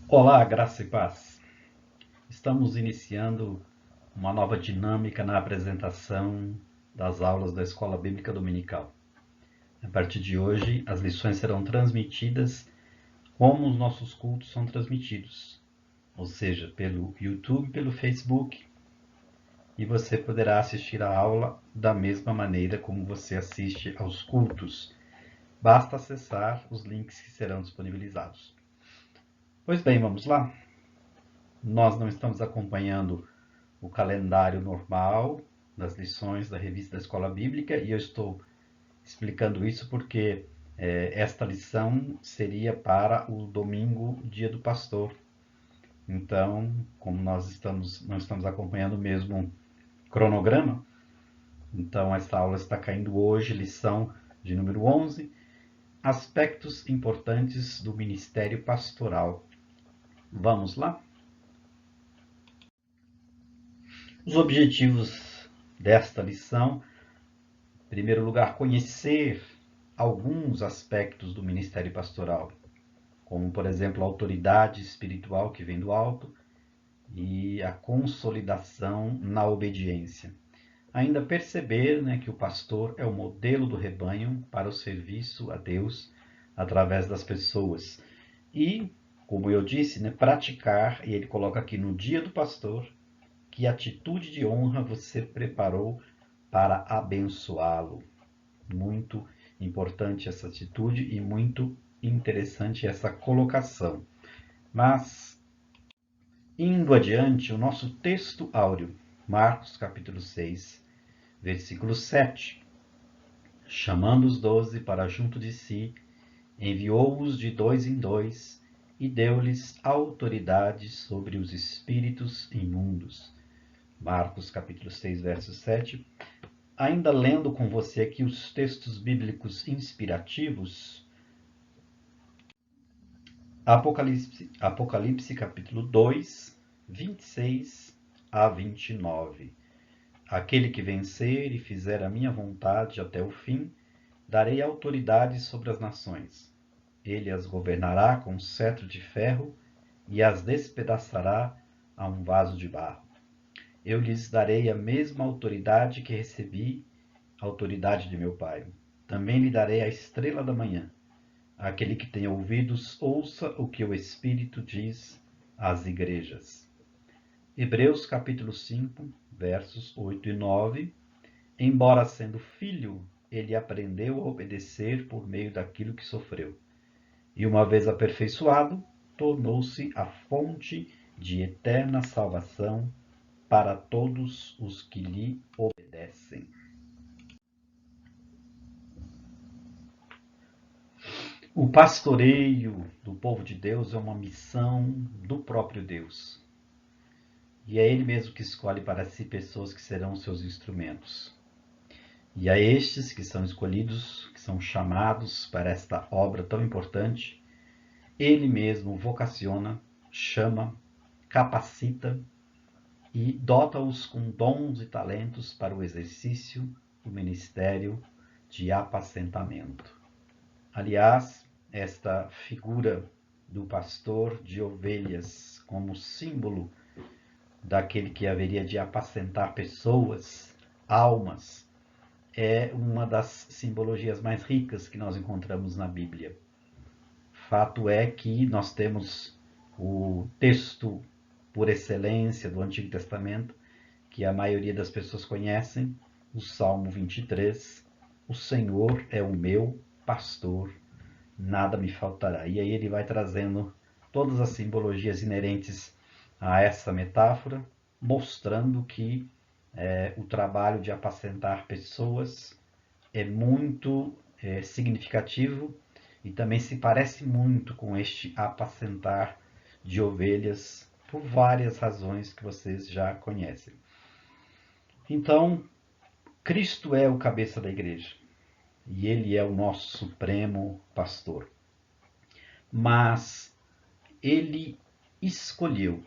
Olá, graça e paz. Estamos iniciando uma nova dinâmica na apresentação das aulas da Escola Bíblica Dominical. A partir de hoje, as lições serão transmitidas como os nossos cultos são transmitidos, ou seja, pelo YouTube, pelo Facebook, e você poderá assistir a aula da mesma maneira como você assiste aos cultos. Basta acessar os links que serão disponibilizados. Pois bem, vamos lá? Nós não estamos acompanhando o calendário normal das lições da revista da Escola Bíblica e eu estou explicando isso porque esta lição seria para o domingo, dia do pastor. Então, como nós não estamos acompanhando o mesmo cronograma, então esta aula está caindo hoje, lição de número 11, aspectos importantes do ministério pastoral. Vamos lá? Os objetivos desta lição: em primeiro lugar, conhecer alguns aspectos do ministério pastoral, como, por exemplo, a autoridade espiritual que vem do alto e a consolidação na obediência. Ainda perceber, que o pastor é o modelo do rebanho para o serviço a Deus através das pessoas. E, como eu disse, praticar, e ele coloca aqui no dia do pastor, que atitude de honra você preparou para abençoá-lo. Muito importante essa atitude e muito interessante essa colocação. Mas, indo adiante, o nosso texto áureo, Marcos capítulo 6, versículo 7. Chamando os 12 para junto de si, enviou-os de dois em dois e deu-lhes autoridade sobre os espíritos imundos. Marcos capítulo 6, verso 7. Ainda lendo com você aqui os textos bíblicos inspirativos, Apocalipse capítulo 2, 26 a 29. Aquele que vencer e fizer a minha vontade até o fim, darei autoridade sobre as nações. Ele as governará com cetro de ferro e as despedaçará a um vaso de barro. Eu lhes darei a mesma autoridade que recebi, a autoridade de meu Pai. Também lhe darei a estrela da manhã. Aquele que tem ouvidos, ouça o que o Espírito diz às igrejas. Hebreus capítulo 5, versos 8 e 9. Embora sendo filho, ele aprendeu a obedecer por meio daquilo que sofreu. E uma vez aperfeiçoado, tornou-se a fonte de eterna salvação para todos os que lhe obedecem. O pastoreio do povo de Deus é uma missão do próprio Deus. E é Ele mesmo que escolhe para si pessoas que serão seus instrumentos. E a estes que são escolhidos, que são chamados para esta obra tão importante, Ele mesmo vocaciona, chama, capacita e dota-os com dons e talentos para o exercício do ministério de apacentamento. Aliás, esta figura do pastor de ovelhas como símbolo daquele que haveria de apacentar pessoas, almas, é uma das simbologias mais ricas que nós encontramos na Bíblia. Fato é que nós temos o texto por excelência do Antigo Testamento, que a maioria das pessoas conhecem, o Salmo 23, o Senhor é o meu pastor, nada me faltará. E aí ele vai trazendo todas as simbologias inerentes a essa metáfora, mostrando que o trabalho de apacentar pessoas é muito significativo e também se parece muito com este apacentar de ovelhas por várias razões que vocês já conhecem. Então, Cristo é o cabeça da igreja e ele é o nosso supremo pastor. Mas ele escolheu,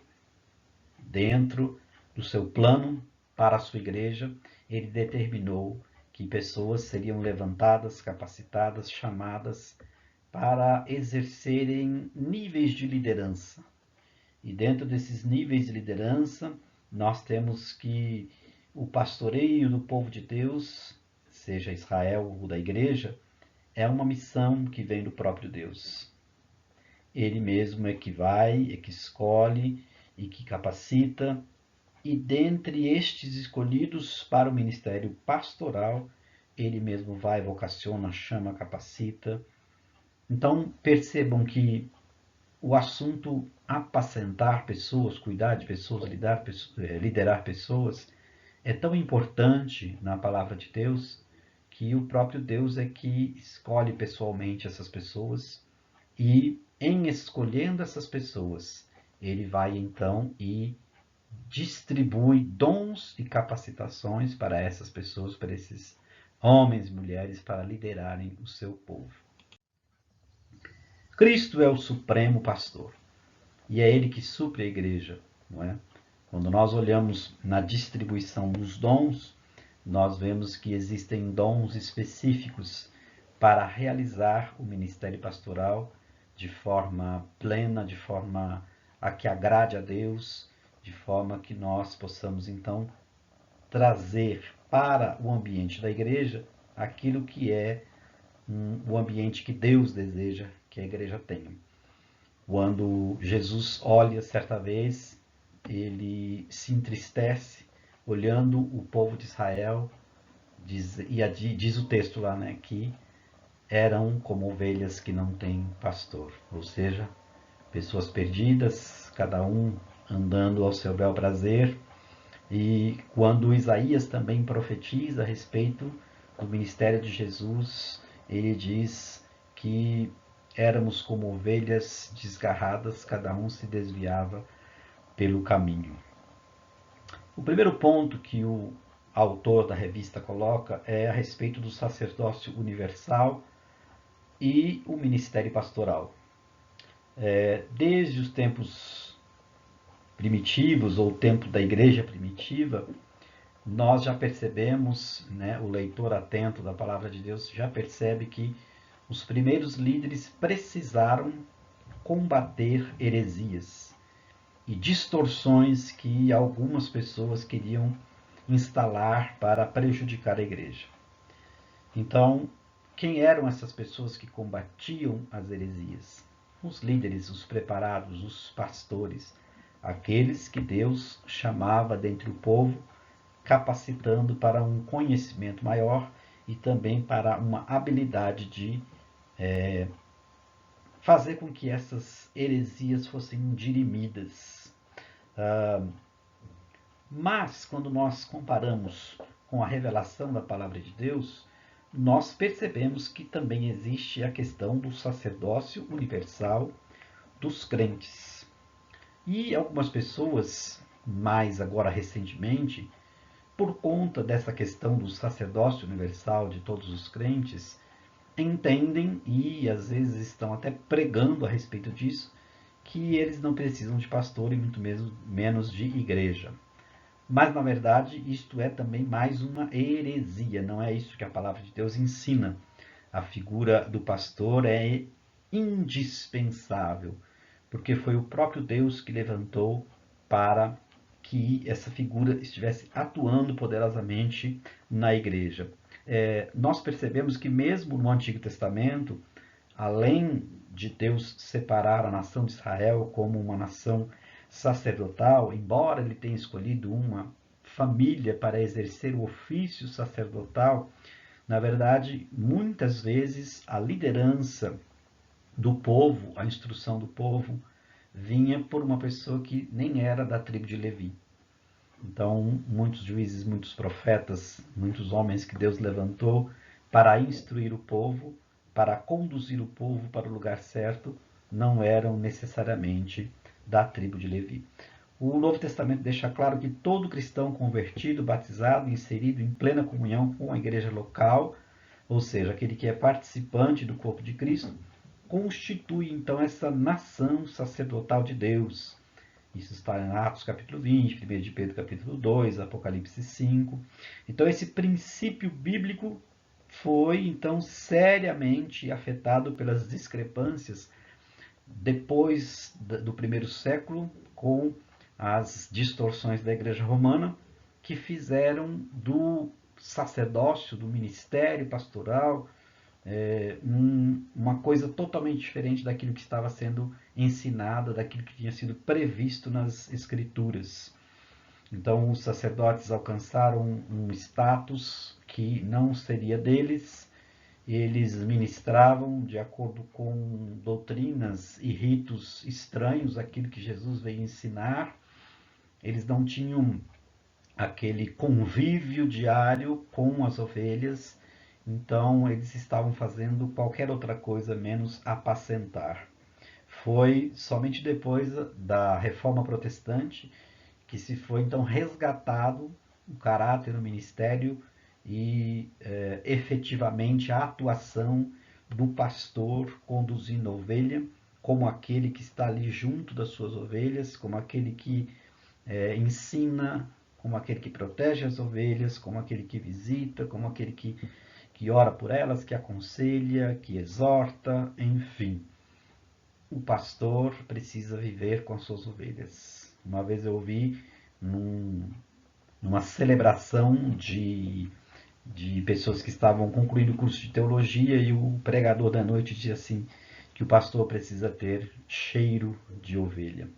dentro do seu plano para a sua igreja, ele determinou que pessoas seriam levantadas, capacitadas, chamadas para exercerem níveis de liderança E dentro desses níveis de liderança, nós temos que o pastoreio do povo de Deus, seja Israel ou da igreja, é uma missão que vem do próprio Deus. Ele mesmo é que vai, é que escolhe e que capacita. E dentre estes escolhidos para o ministério pastoral, ele mesmo vai, vocaciona, chama, capacita. Então percebam que o assunto apacentar pessoas, cuidar de pessoas, liderar pessoas, é tão importante na palavra de Deus que o próprio Deus é que escolhe pessoalmente essas pessoas e, em escolhendo essas pessoas, ele vai então e distribui dons e capacitações para essas pessoas, para esses homens e mulheres, para liderarem o seu povo. Cristo é o supremo pastor e é ele que supre a igreja, não é? Quando nós olhamos na distribuição dos dons, nós vemos que existem dons específicos para realizar o ministério pastoral de forma plena, de forma a que agrade a Deus, de forma que nós possamos então trazer para o ambiente da igreja aquilo que é o ambiente que Deus deseja que a igreja tenha. Quando Jesus olha certa vez, ele se entristece olhando o povo de Israel, diz o texto lá, né, que eram como ovelhas que não têm pastor, ou seja, pessoas perdidas, cada um andando ao seu bel prazer. E quando Isaías também profetiza a respeito do ministério de Jesus, ele diz que éramos como ovelhas desgarradas, cada um se desviava pelo caminho. O primeiro ponto que o autor da revista coloca é a respeito do sacerdócio universal e o ministério pastoral. Desde os tempos primitivos, ou o tempo da igreja primitiva, nós já percebemos, né, o leitor atento da palavra de Deus já percebe que os primeiros líderes precisaram combater heresias e distorções que algumas pessoas queriam instalar para prejudicar a igreja. Então, quem eram essas pessoas que combatiam as heresias? Os líderes, os preparados, os pastores, aqueles que Deus chamava dentre o povo, capacitando para um conhecimento maior e também para uma habilidade de fazer com que essas heresias fossem dirimidas. Mas, quando nós comparamos com a revelação da palavra de Deus, nós percebemos que também existe a questão do sacerdócio universal dos crentes. E algumas pessoas, mais agora recentemente, por conta dessa questão do sacerdócio universal de todos os crentes, entendem e às vezes estão até pregando a respeito disso, que eles não precisam de pastor e muito menos de igreja. Mas, na verdade, isto é também mais uma heresia, não é isso que a palavra de Deus ensina. A figura do pastor é indispensável, porque foi o próprio Deus que levantou para que essa figura estivesse atuando poderosamente na igreja. Nós percebemos que mesmo no Antigo Testamento, além de Deus separar a nação de Israel como uma nação sacerdotal, embora ele tenha escolhido uma família para exercer o ofício sacerdotal, na verdade, muitas vezes a liderança do povo, a instrução do povo, vinha por uma pessoa que nem era da tribo de Levi. Então, muitos juízes, muitos profetas, muitos homens que Deus levantou para instruir o povo, para conduzir o povo para o lugar certo, não eram necessariamente da tribo de Levi. O Novo Testamento deixa claro que todo cristão convertido, batizado, inserido em plena comunhão com a igreja local, ou seja, aquele que é participante do corpo de Cristo, constitui então essa nação sacerdotal de Deus. Isso está em Atos capítulo 20, 1 de Pedro capítulo 2, Apocalipse 5. Então esse princípio bíblico foi então seriamente afetado pelas discrepâncias depois do primeiro século, com as distorções da Igreja Romana, que fizeram do sacerdócio, do ministério pastoral, uma coisa totalmente diferente daquilo que estava sendo ensinado, daquilo que tinha sido previsto nas Escrituras. Então, os sacerdotes alcançaram um status que não seria deles. Eles ministravam de acordo com doutrinas e ritos estranhos, aquilo que Jesus veio ensinar. Eles não tinham aquele convívio diário com as ovelhas, então eles estavam fazendo qualquer outra coisa menos apacentar. Foi somente depois da Reforma Protestante que se foi então resgatado o caráter, o ministério e efetivamente a atuação do pastor conduzindo a ovelha, como aquele que está ali junto das suas ovelhas, como aquele que ensina, como aquele que protege as ovelhas, como aquele que visita, como aquele que ora por elas, que aconselha, que exorta, enfim. O pastor precisa viver com as suas ovelhas. Uma vez eu ouvi numa celebração de pessoas que estavam concluindo o curso de teologia e o pregador da noite dizia assim, que o pastor precisa ter cheiro de ovelha.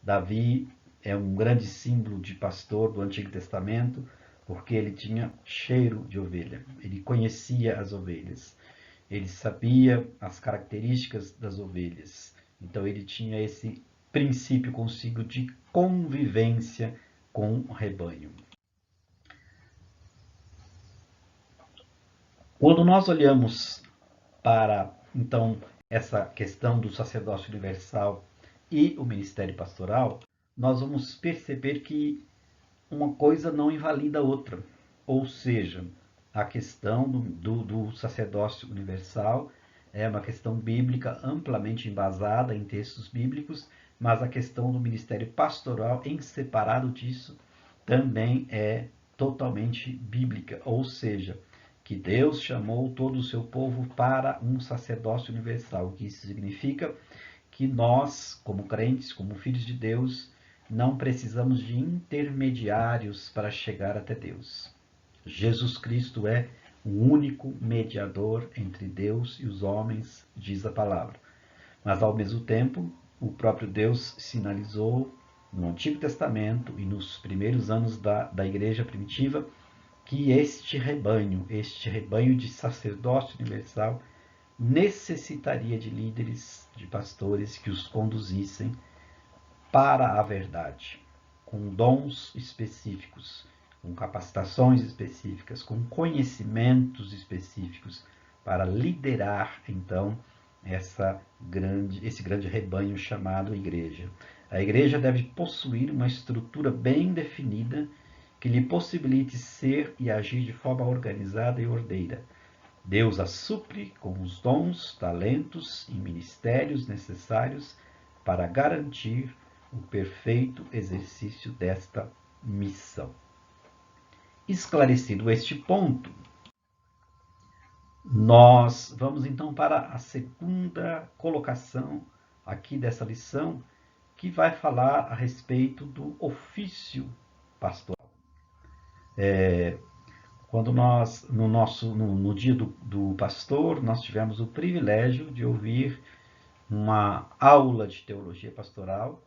Davi é um grande símbolo de pastor do Antigo Testamento, porque ele tinha cheiro de ovelha, ele conhecia as ovelhas, ele sabia as características das ovelhas, então ele tinha esse princípio consigo de convivência com o rebanho. Quando nós olhamos para, então, essa questão do sacerdócio universal e o ministério pastoral, nós vamos perceber que uma coisa não invalida a outra. Ou seja, a questão do sacerdócio universal é uma questão bíblica amplamente embasada em textos bíblicos, mas a questão do ministério pastoral, em separado disso, também é totalmente bíblica. Ou seja, que Deus chamou todo o seu povo para um sacerdócio universal. O que isso significa? Que nós, como crentes, como filhos de Deus, não precisamos de intermediários para chegar até Deus. Jesus Cristo é o único mediador entre Deus e os homens, diz a palavra. Mas, ao mesmo tempo, o próprio Deus sinalizou no Antigo Testamento e nos primeiros anos da igreja primitiva que este rebanho de sacerdócio universal, necessitaria de líderes, de pastores que os conduzissem para a verdade, com dons específicos, com capacitações específicas, com conhecimentos específicos, para liderar, então, esse grande rebanho chamado igreja. A igreja deve possuir uma estrutura bem definida que lhe possibilite ser e agir de forma organizada e ordeira. Deus a supre com os dons, talentos e ministérios necessários para garantir o perfeito exercício desta missão. Esclarecido este ponto, nós vamos então para a segunda colocação aqui dessa lição, que vai falar a respeito do ofício pastoral. Quando nós, no dia do pastor, nós tivemos o privilégio de ouvir uma aula de teologia pastoral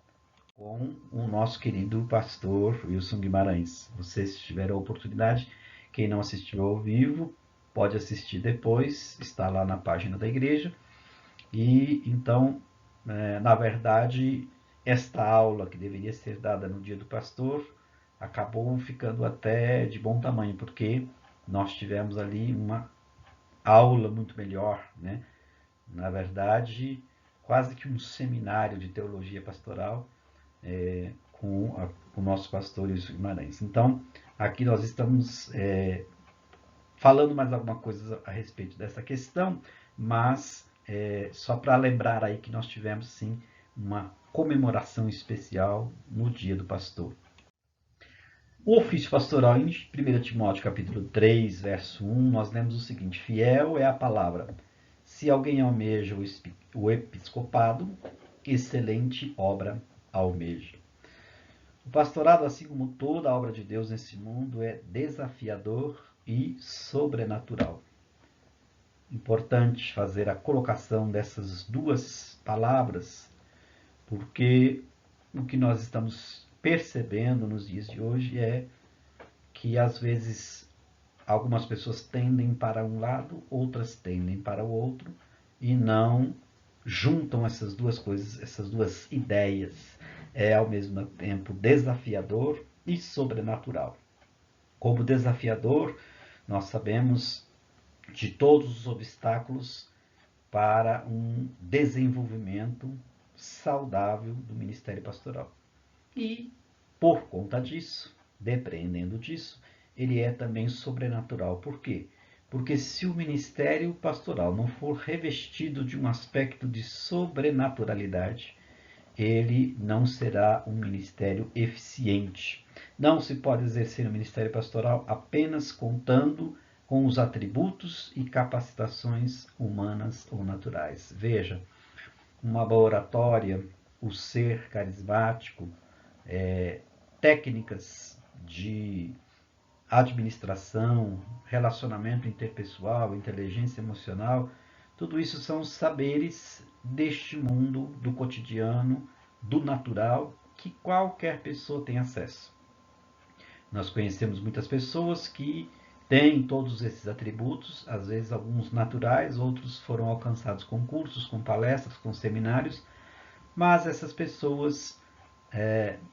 com o nosso querido pastor Wilson Guimarães. Vocês tiveram a oportunidade, quem não assistiu ao vivo, pode assistir depois, está lá na página da igreja. E então, na verdade, esta aula que deveria ser dada no dia do pastor, acabou ficando até de bom tamanho, porque nós tivemos ali uma aula muito melhor, né? Na verdade, quase que um seminário de teologia pastoral com o nosso pastor Wilson Guimarães. Então, aqui nós estamos falando mais alguma coisa a respeito dessa questão, mas só para lembrar aí que nós tivemos sim uma comemoração especial no dia do pastor. O ofício pastoral, em 1 Timóteo capítulo 3, verso 1, nós lemos o seguinte: fiel é a palavra. Se alguém almeja o episcopado, excelente obra almeja. O pastorado, assim como toda a obra de Deus nesse mundo, é desafiador e sobrenatural. Importante fazer a colocação dessas duas palavras, porque o que nós estamos percebendo nos dias de hoje é que às vezes algumas pessoas tendem para um lado, outras tendem para o outro e não juntam essas duas coisas, essas duas ideias. É ao mesmo tempo desafiador e sobrenatural. Como desafiador, nós sabemos de todos os obstáculos para um desenvolvimento saudável do ministério pastoral. E, por conta disso, dependendo disso, ele é também sobrenatural. Por quê? Porque se o ministério pastoral não for revestido de um aspecto de sobrenaturalidade, ele não será um ministério eficiente. Não se pode exercer o ministério pastoral apenas contando com os atributos e capacitações humanas ou naturais. Veja, uma boa oratória, o ser carismático, técnicas de administração, relacionamento interpessoal, inteligência emocional, tudo isso são saberes deste mundo, do cotidiano, do natural, que qualquer pessoa tem acesso. Nós conhecemos muitas pessoas que têm todos esses atributos, às vezes alguns naturais, outros foram alcançados com cursos, com palestras, com seminários, mas essas pessoas,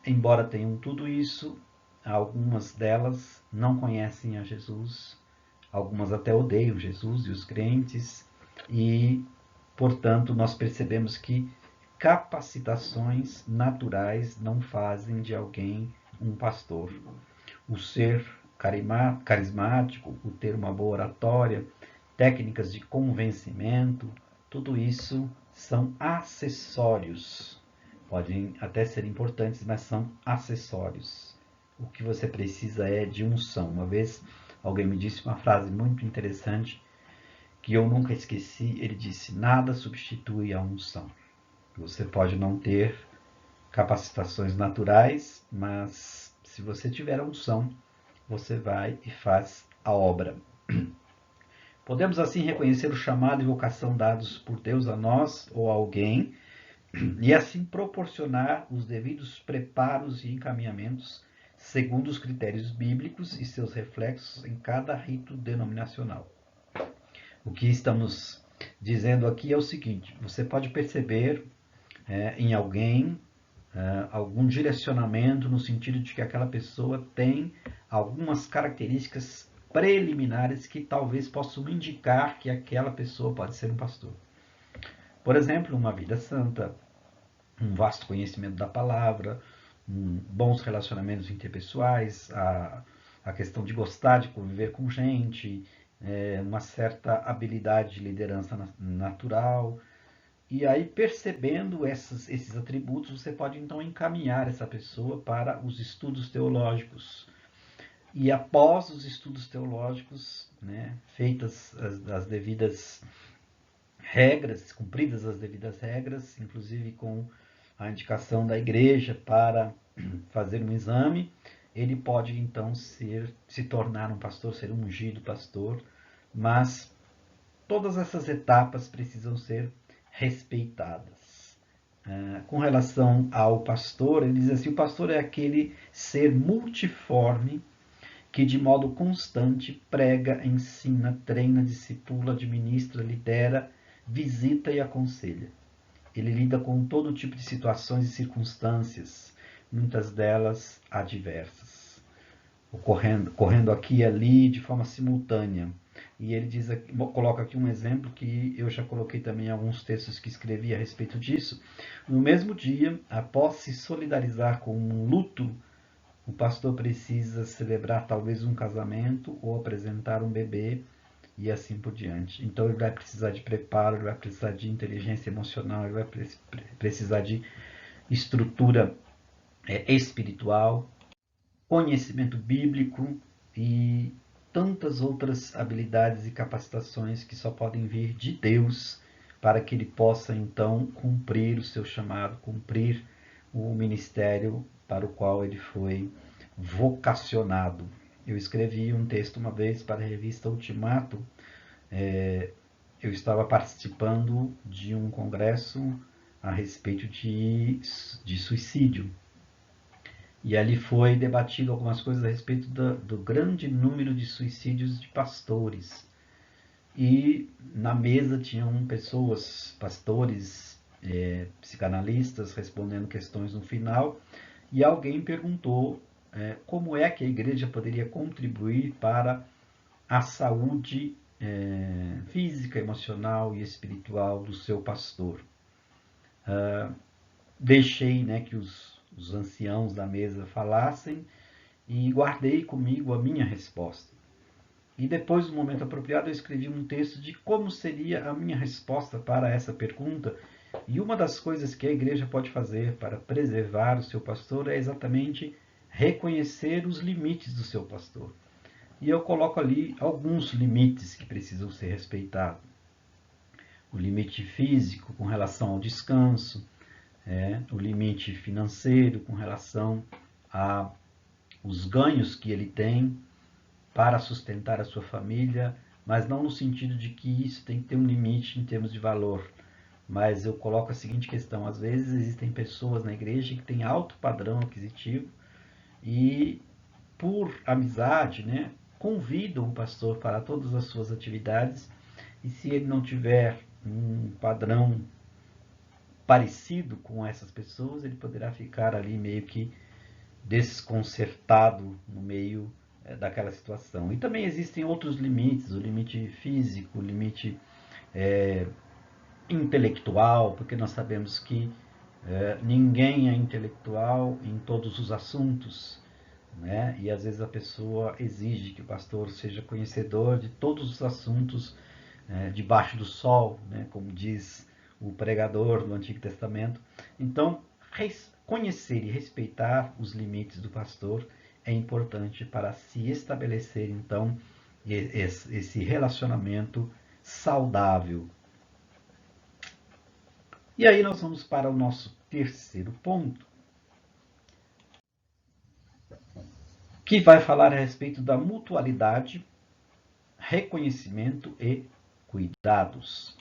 embora tenham tudo isso, algumas delas não conhecem a Jesus, algumas até odeiam Jesus e os crentes, e, portanto, nós percebemos que capacitações naturais não fazem de alguém um pastor. O ser carismático, o ter uma boa oratória, técnicas de convencimento, tudo isso são acessórios. Podem até ser importantes, mas são acessórios. O que você precisa é de unção. Uma vez alguém me disse uma frase muito interessante que eu nunca esqueci. Ele disse: nada substitui a unção. Você pode não ter capacitações naturais, mas se você tiver a unção, você vai e faz a obra. Podemos assim reconhecer o chamado e vocação dados por Deus a nós ou a alguém, e assim proporcionar os devidos preparos e encaminhamentos segundo os critérios bíblicos e seus reflexos em cada rito denominacional. O que estamos dizendo aqui é o seguinte: você pode perceber em alguém algum direcionamento no sentido de que aquela pessoa tem algumas características preliminares que talvez possam indicar que aquela pessoa pode ser um pastor. Por exemplo, uma vida santa, um vasto conhecimento da palavra, bons relacionamentos interpessoais, a questão de gostar de conviver com gente, uma certa habilidade de liderança natural. E aí, percebendo esses atributos, você pode então encaminhar essa pessoa para os estudos teológicos. E após os estudos teológicos, feitas as devidas regras, cumpridas as devidas regras, inclusive com a indicação da igreja para fazer um exame, ele pode então se tornar um pastor, ser um ungido pastor, mas todas essas etapas precisam ser respeitadas. Com relação ao pastor, ele diz assim: o pastor é aquele ser multiforme que de modo constante prega, ensina, treina, discipula, administra, lidera, visita e aconselha. Ele lida com todo tipo de situações e circunstâncias, muitas delas adversas, correndo aqui e ali de forma simultânea. E ele diz, coloca aqui um exemplo que eu já coloquei também em alguns textos que escrevi a respeito disso. No mesmo dia, após se solidarizar com um luto, o pastor precisa celebrar talvez um casamento ou apresentar um bebê e assim por diante. Então ele vai precisar de preparo, ele vai precisar de inteligência emocional, ele vai precisar de estrutura espiritual, conhecimento bíblico e tantas outras habilidades e capacitações que só podem vir de Deus para que ele possa então cumprir o seu chamado, cumprir o ministério para o qual ele foi vocacionado. Eu escrevi um texto uma vez para a revista Ultimato. Eu estava participando de um congresso a respeito de suicídio. E ali foi debatido algumas coisas a respeito do grande número de suicídios de pastores. E na mesa tinham pessoas, pastores, psicanalistas, respondendo questões no final. E alguém perguntou como é que a igreja poderia contribuir para a saúde física, emocional e espiritual do seu pastor. Deixei que os anciãos da mesa falassem e guardei comigo a minha resposta. E depois, no momento apropriado, eu escrevi um texto de como seria a minha resposta para essa pergunta. E uma das coisas que a igreja pode fazer para preservar o seu pastor é exatamente reconhecer os limites do seu pastor. E eu coloco ali alguns limites que precisam ser respeitados. O limite físico com relação ao descanso, o limite financeiro com relação aos ganhos que ele tem para sustentar a sua família, mas não no sentido de que isso tem que ter um limite em termos de valor. Mas eu coloco a seguinte questão: às vezes existem pessoas na igreja que têm alto padrão aquisitivo e, por amizade, convidam o pastor para todas as suas atividades, e se ele não tiver um padrão parecido com essas pessoas, ele poderá ficar ali meio que desconcertado no meio daquela situação. E também existem outros limites, o limite físico, o limite intelectual, porque nós sabemos que ninguém é intelectual em todos os assuntos, e às vezes a pessoa exige que o pastor seja conhecedor de todos os assuntos debaixo do sol, como diz o pregador do Antigo Testamento. Então, conhecer e respeitar os limites do pastor é importante para se estabelecer, então, esse relacionamento saudável. E aí nós vamos para o nosso terceiro ponto, que vai falar a respeito da mutualidade, reconhecimento e cuidados.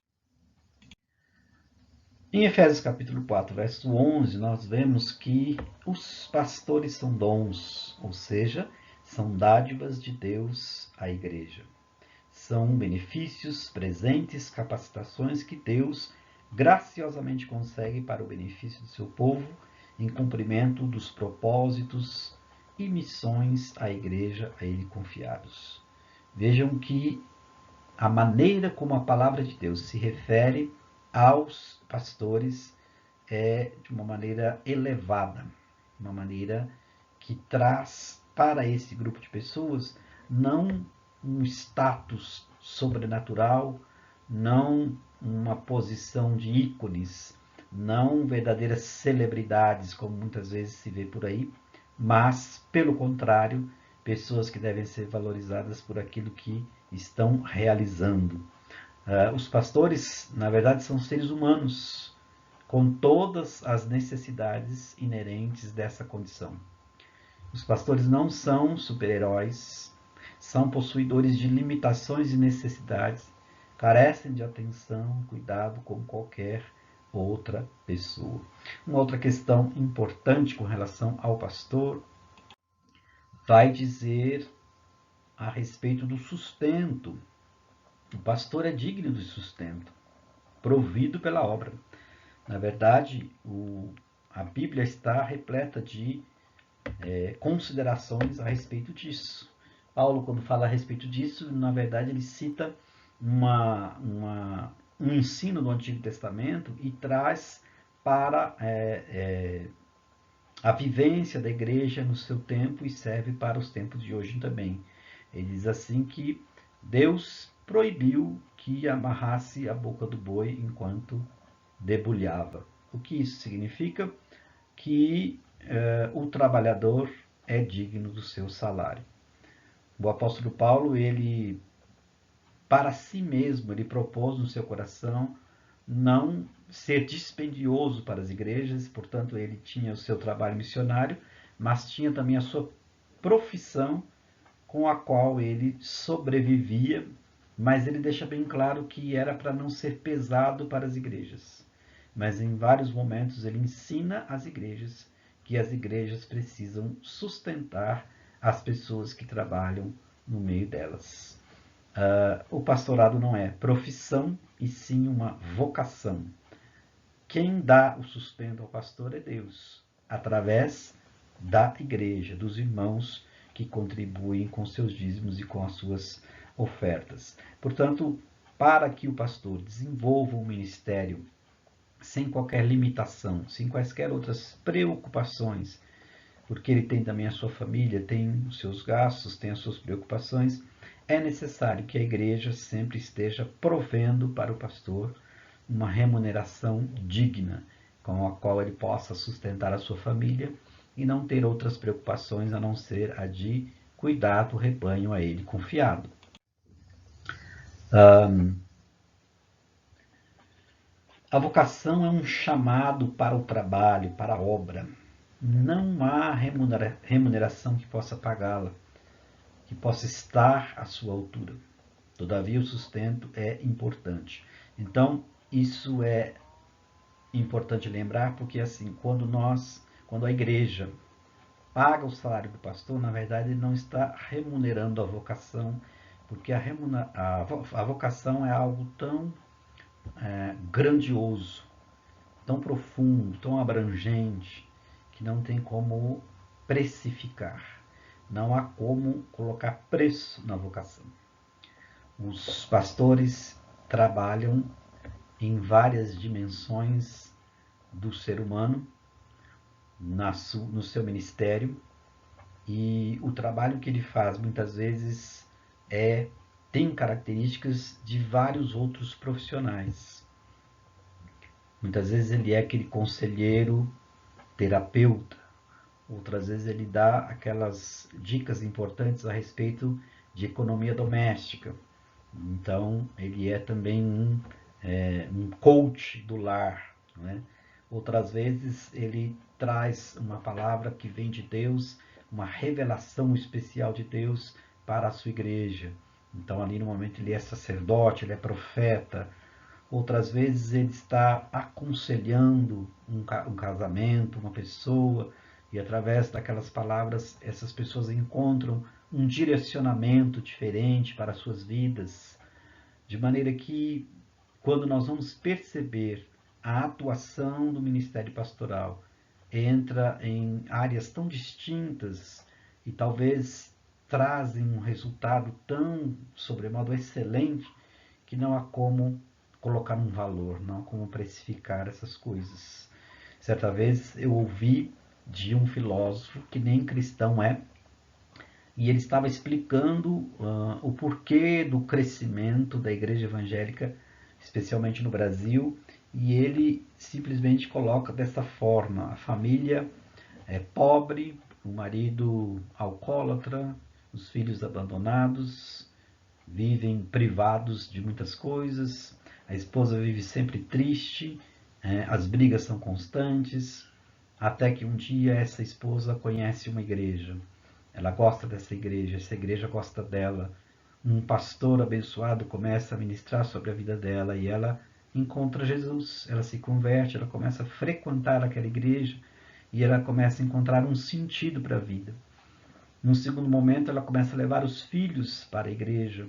Em Efésios capítulo 4, verso 11, nós vemos que os pastores são dons, ou seja, são dádivas de Deus à igreja. São benefícios, presentes, capacitações que Deus graciosamente concede para o benefício do seu povo, em cumprimento dos propósitos e missões à igreja a ele confiados. Vejam que a maneira como a palavra de Deus se refere aos pastores é de uma maneira elevada, uma maneira que traz para esse grupo de pessoas não um status sobrenatural, não uma posição de ícones, não verdadeiras celebridades, como muitas vezes se vê por aí, mas, pelo contrário, pessoas que devem ser valorizadas por aquilo que estão realizando. Os pastores, na verdade, são seres humanos, com todas as necessidades inerentes dessa condição. Os pastores não são super-heróis, são possuidores de limitações e necessidades, carecem de atenção, cuidado como qualquer outra pessoa. Uma outra questão importante com relação ao pastor vai dizer a respeito do sustento. O pastor é digno de sustento, provido pela obra. Na verdade, a Bíblia está repleta de considerações a respeito disso. Paulo, quando fala a respeito disso, na verdade ele cita um ensino do Antigo Testamento e traz para a vivência da igreja no seu tempo e serve para os tempos de hoje também. Ele diz assim que Deus proibiu que amarrasse a boca do boi enquanto debulhava. O que isso significa? Que o trabalhador é digno do seu salário. O apóstolo Paulo, ele para si mesmo, ele propôs no seu coração não ser dispendioso para as igrejas, portanto ele tinha o seu trabalho missionário, mas tinha também a sua profissão com a qual ele sobrevivia, mas ele deixa bem claro que era para não ser pesado para as igrejas. Mas em vários momentos ele ensina às igrejas que as igrejas precisam sustentar as pessoas que trabalham no meio delas. O pastorado não é profissão, e sim uma vocação. Quem dá o sustento ao pastor é Deus, através da igreja, dos irmãos que contribuem com seus dízimos e com as suas ofertas. Portanto, para que o pastor desenvolva um ministério sem qualquer limitação, sem quaisquer outras preocupações, porque ele tem também a sua família, tem os seus gastos, tem as suas preocupações, é necessário que a igreja sempre esteja provendo para o pastor uma remuneração digna, com a qual ele possa sustentar a sua família e não ter outras preocupações a não ser a de cuidar do rebanho a ele confiado. A vocação é um chamado para o trabalho, para a obra. Não há remuneração que possa pagá-la, que possa estar à sua altura. Todavia, o sustento é importante. Então, isso é importante lembrar, porque assim, quando a igreja paga o salário do pastor, na verdade ele não está remunerando a vocação, porque a vocação é algo tão grandioso, tão profundo, tão abrangente, que não tem como precificar. Não há como colocar preço na vocação. Os pastores trabalham em várias dimensões do ser humano, no seu ministério, e o trabalho que ele faz muitas vezes tem características de vários outros profissionais. Muitas vezes ele é aquele conselheiro, terapeuta, outras vezes ele dá aquelas dicas importantes a respeito de economia doméstica. Então ele é também um coach do lar, né? Outras vezes ele traz uma palavra que vem de Deus, uma revelação especial de Deus para a sua igreja. Então ali no momento ele é sacerdote, ele é profeta. Outras vezes ele está aconselhando um casamento, uma pessoa, e através daquelas palavras essas pessoas encontram um direcionamento diferente para as suas vidas. De maneira que, quando nós vamos perceber a atuação do ministério pastoral, entra em áreas tão distintas e talvez trazem um resultado tão sobremodo excelente que não há como colocar um valor, não há como precificar essas coisas. Certa vez eu ouvi de um filósofo que nem cristão é, e ele estava explicando o porquê do crescimento da igreja evangélica, especialmente no Brasil, e ele simplesmente coloca dessa forma: a família é pobre, o marido alcoólatra, os filhos abandonados, vivem privados de muitas coisas, a esposa vive sempre triste, as brigas são constantes, até que um dia essa esposa conhece uma igreja. Ela gosta dessa igreja, essa igreja gosta dela. Um pastor abençoado começa a ministrar sobre a vida dela e ela encontra Jesus, ela se converte, ela começa a frequentar aquela igreja e ela começa a encontrar um sentido para a vida. Num segundo momento, ela começa a levar os filhos para a igreja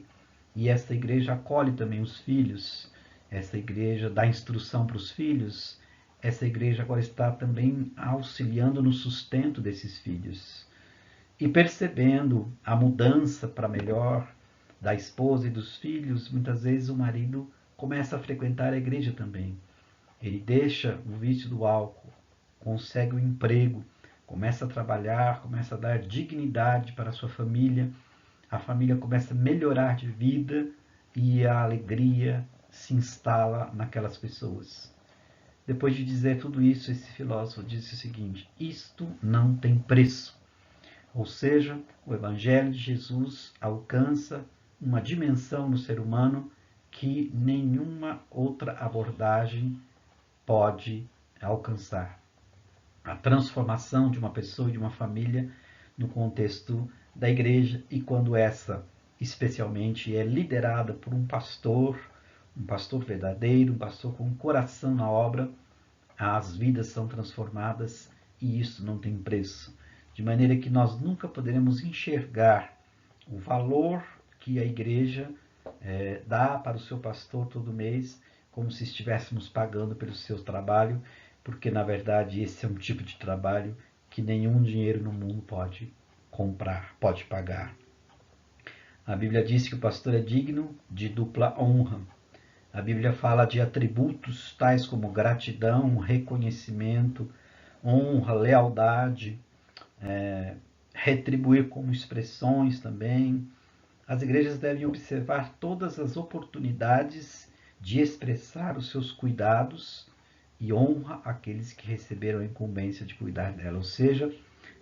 e essa igreja acolhe também os filhos, essa igreja dá instrução para os filhos, essa igreja agora está também auxiliando no sustento desses filhos. E percebendo a mudança para melhor da esposa e dos filhos, muitas vezes o marido começa a frequentar a igreja também. Ele deixa o vício do álcool, consegue um emprego, começa a trabalhar, começa a dar dignidade para a sua família, a família começa a melhorar de vida e a alegria se instala naquelas pessoas. Depois de dizer tudo isso, esse filósofo disse o seguinte: isto não tem preço. Ou seja, o Evangelho de Jesus alcança uma dimensão no ser humano que nenhuma outra abordagem pode alcançar a transformação de uma pessoa e de uma família no contexto da igreja, e quando essa especialmente é liderada por um pastor verdadeiro, um pastor com coração na obra, as vidas são transformadas e isso não tem preço. De maneira que nós nunca poderemos enxergar o valor que a igreja dá para o seu pastor todo mês como se estivéssemos pagando pelo seu trabalho, porque na verdade esse é um tipo de trabalho que nenhum dinheiro no mundo pode comprar, pode pagar. A Bíblia diz que o pastor é digno de dupla honra. A Bíblia fala de atributos tais como gratidão, reconhecimento, honra, lealdade, retribuir como expressões também. As igrejas devem observar todas as oportunidades de expressar os seus cuidados e honra aqueles que receberam a incumbência de cuidar dela. Ou seja,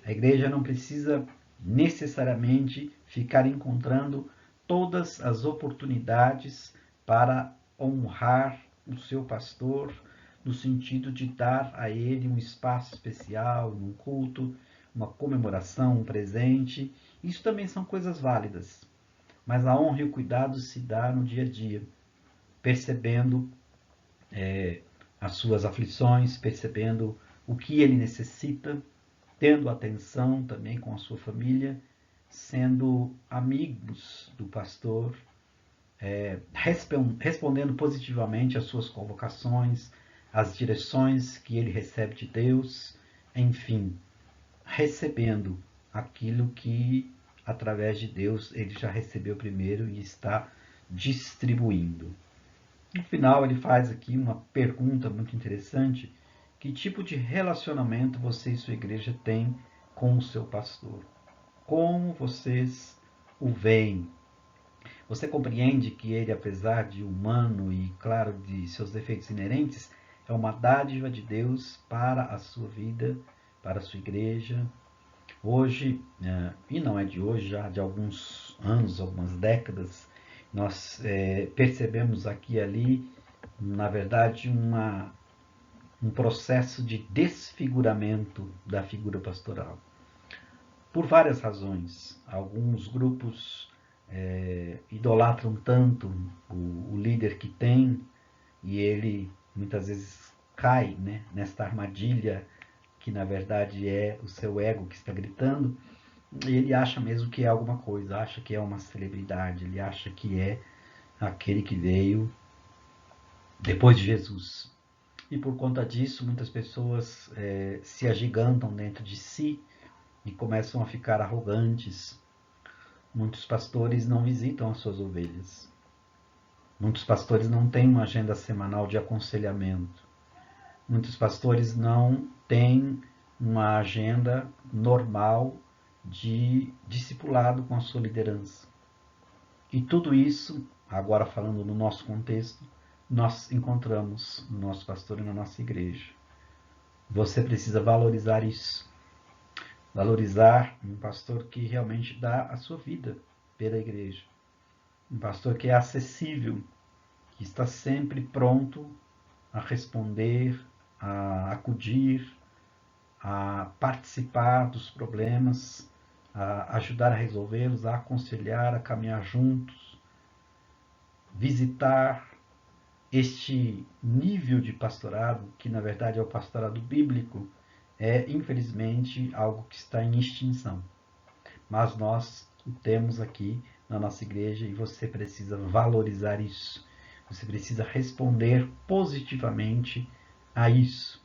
a igreja não precisa necessariamente ficar encontrando todas as oportunidades para honrar o seu pastor, no sentido de dar a ele um espaço especial, um culto, uma comemoração, um presente. Isso também são coisas válidas. Mas a honra e o cuidado se dá no dia a dia, percebendo as suas aflições, percebendo o que ele necessita, tendo atenção também com a sua família, sendo amigos do pastor, respondendo positivamente às suas convocações, às direções que ele recebe de Deus, enfim, recebendo aquilo que, através de Deus, ele já recebeu primeiro e está distribuindo. No final, ele faz aqui uma pergunta muito interessante: que tipo de relacionamento você e sua igreja têm com o seu pastor? Como vocês o veem? Você compreende que ele, apesar de humano e, claro, de seus defeitos inerentes, é uma dádiva de Deus para a sua vida, para a sua igreja? Hoje, e não é de hoje, já de alguns anos, algumas décadas, nós percebemos aqui e ali, na verdade, um processo de desfiguramento da figura pastoral. Por várias razões. Alguns grupos idolatram tanto o líder que tem, e ele muitas vezes cai, né, nesta armadilha que na verdade é o seu ego que está gritando, e ele acha mesmo que é alguma coisa, acha que é uma celebridade, ele acha que é aquele que veio depois de Jesus. E por conta disso, muitas pessoas se agigantam dentro de si e começam a ficar arrogantes. Muitos pastores não visitam as suas ovelhas. Muitos pastores não têm uma agenda semanal de aconselhamento. Muitos pastores não têm uma agenda normal de discipulado com a sua liderança. E tudo isso, agora falando no nosso contexto, nós encontramos no nosso pastor e na nossa igreja. Você precisa valorizar isso. Valorizar um pastor que realmente dá a sua vida pela igreja. Um pastor que é acessível, que está sempre pronto a responder, a acudir, a participar dos problemas, a ajudar a resolvê-los, a aconselhar, a caminhar juntos, visitar. Este nível de pastorado, que na verdade é o pastorado bíblico, é infelizmente algo que está em extinção. Mas nós o temos aqui na nossa igreja e você precisa valorizar isso. Você precisa responder positivamente a isso,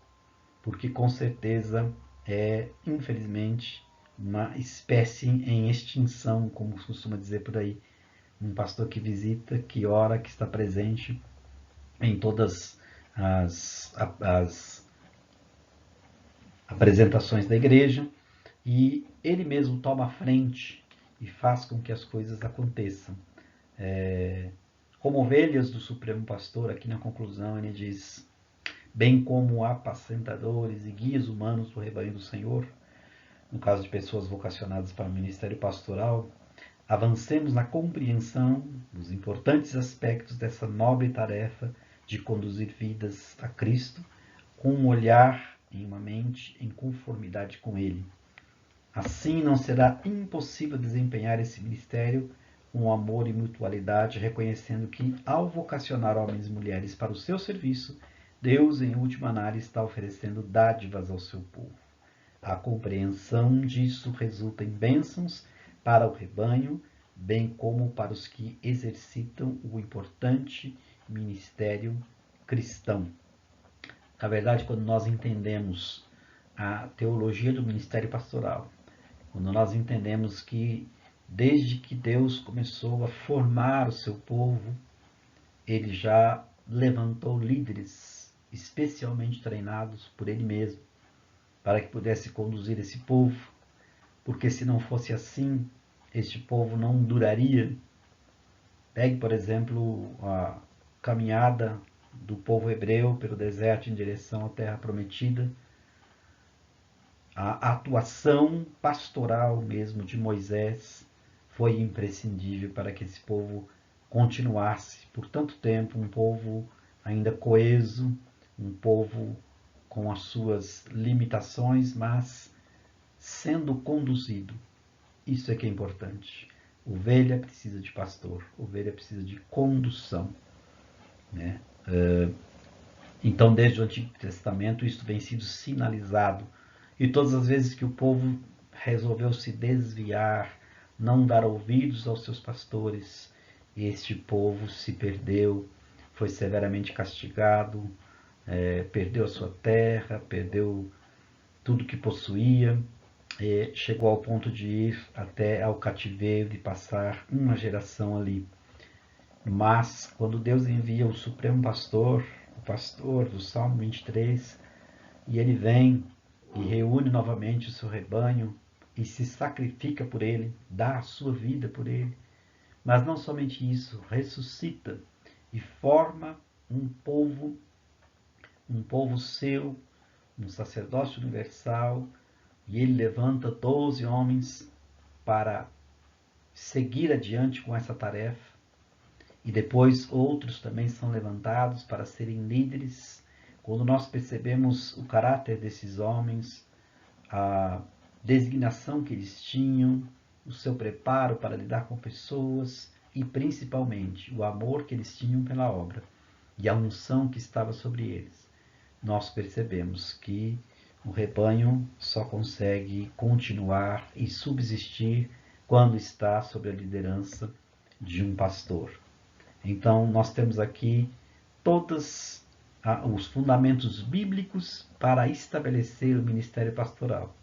porque com certeza é, infelizmente, uma espécie em extinção, como se costuma dizer por aí. Um pastor que visita, que ora, que está presente em todas as apresentações da igreja, e ele mesmo toma a frente e faz com que as coisas aconteçam. Como ovelhas do Supremo Pastor, aqui na conclusão ele diz: bem como apacentadores e guias humanos do rebanho do Senhor, no caso de pessoas vocacionadas para o ministério pastoral, avancemos na compreensão dos importantes aspectos dessa nobre tarefa de conduzir vidas a Cristo, com um olhar em uma mente em conformidade com Ele. Assim, não será impossível desempenhar esse ministério com amor e mutualidade, reconhecendo que, ao vocacionar homens e mulheres para o seu serviço, Deus, em última análise, está oferecendo dádivas ao seu povo. A compreensão disso resulta em bênçãos para o rebanho, bem como para os que exercitam o importante ministério cristão. Na verdade, quando nós entendemos a teologia do ministério pastoral, quando nós entendemos que desde que Deus começou a formar o seu povo, ele já levantou líderes especialmente treinados por ele mesmo, para que pudesse conduzir esse povo, porque se não fosse assim, este povo não duraria. Pegue, por exemplo, a caminhada do povo hebreu pelo deserto em direção à terra prometida, a atuação pastoral mesmo de Moisés foi imprescindível para que esse povo continuasse por tanto tempo, um povo ainda coeso, um povo com as suas limitações, mas sendo conduzido. Isso é que é importante. Ovelha precisa de pastor, ovelha precisa de condução, né? Então, desde o Antigo Testamento, isso vem sido sinalizado. E todas as vezes que o povo resolveu se desviar, não dar ouvidos aos seus pastores, este povo se perdeu, foi severamente castigado, perdeu a sua terra, perdeu tudo que possuía, chegou ao ponto de ir até ao cativeiro e passar uma geração ali. Mas, quando Deus envia o Supremo Pastor, o pastor do Salmo 23, e ele vem e reúne novamente o seu rebanho e se sacrifica por ele, dá a sua vida por ele, mas não somente isso, ressuscita e forma um povo seu, um sacerdócio universal, e ele levanta 12 homens para seguir adiante com essa tarefa. E depois outros também são levantados para serem líderes. Quando nós percebemos o caráter desses homens, a designação que eles tinham, o seu preparo para lidar com pessoas e principalmente o amor que eles tinham pela obra e a unção que estava sobre eles, nós percebemos que o rebanho só consegue continuar e subsistir quando está sob a liderança de um pastor. Então, nós temos aqui todos os fundamentos bíblicos para estabelecer o ministério pastoral.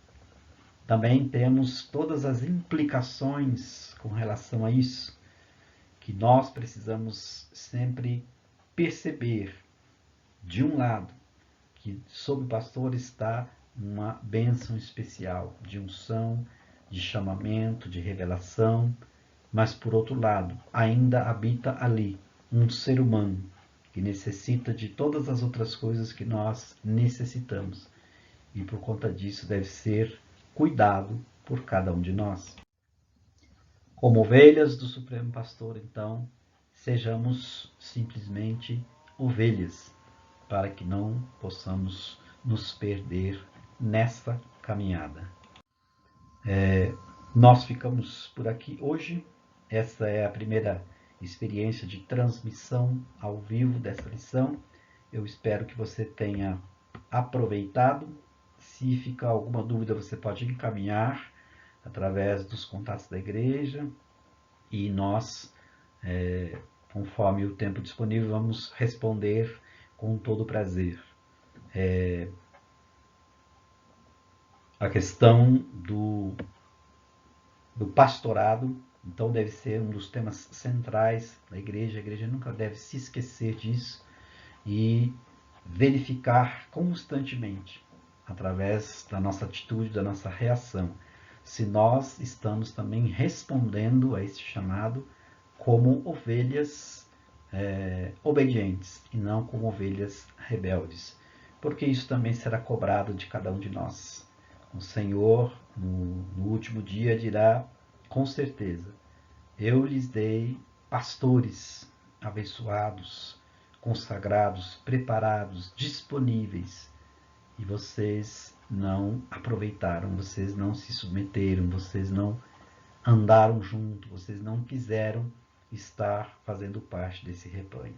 Também temos todas as implicações com relação a isso, que nós precisamos sempre perceber, de um lado, que sob o pastor está uma bênção especial de unção, de chamamento, de revelação, mas por outro lado, ainda habita ali um ser humano que necessita de todas as outras coisas que nós necessitamos. E por conta disso deve ser cuidado por cada um de nós. Como ovelhas do Supremo Pastor, então, sejamos simplesmente ovelhas, para que não possamos nos perder nessa caminhada. Nós ficamos por aqui hoje. Essa é a primeira experiência de transmissão ao vivo dessa lição. Eu espero que você tenha aproveitado. Se ficar alguma dúvida, você pode encaminhar através dos contatos da igreja e nós, conforme o tempo disponível, vamos responder com todo prazer. A questão do pastorado, então, deve ser um dos temas centrais da igreja. A igreja nunca deve se esquecer disso e verificar constantemente, através da nossa atitude, da nossa reação, se nós estamos também respondendo a esse chamado como ovelhas obedientes e não como ovelhas rebeldes, porque isso também será cobrado de cada um de nós. O Senhor, no último dia, dirá com certeza: eu lhes dei pastores abençoados, consagrados, preparados, disponíveis e vocês não aproveitaram, vocês não se submeteram, vocês não andaram junto, vocês não quiseram estar fazendo parte desse rebanho.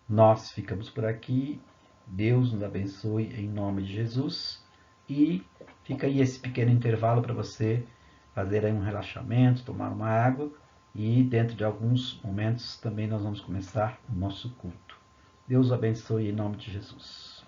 Nós ficamos por aqui. Deus nos abençoe em nome de Jesus. E fica aí esse pequeno intervalo para você fazer aí um relaxamento, tomar uma água. E dentro de alguns momentos também nós vamos começar o nosso culto. Deus o abençoe em nome de Jesus.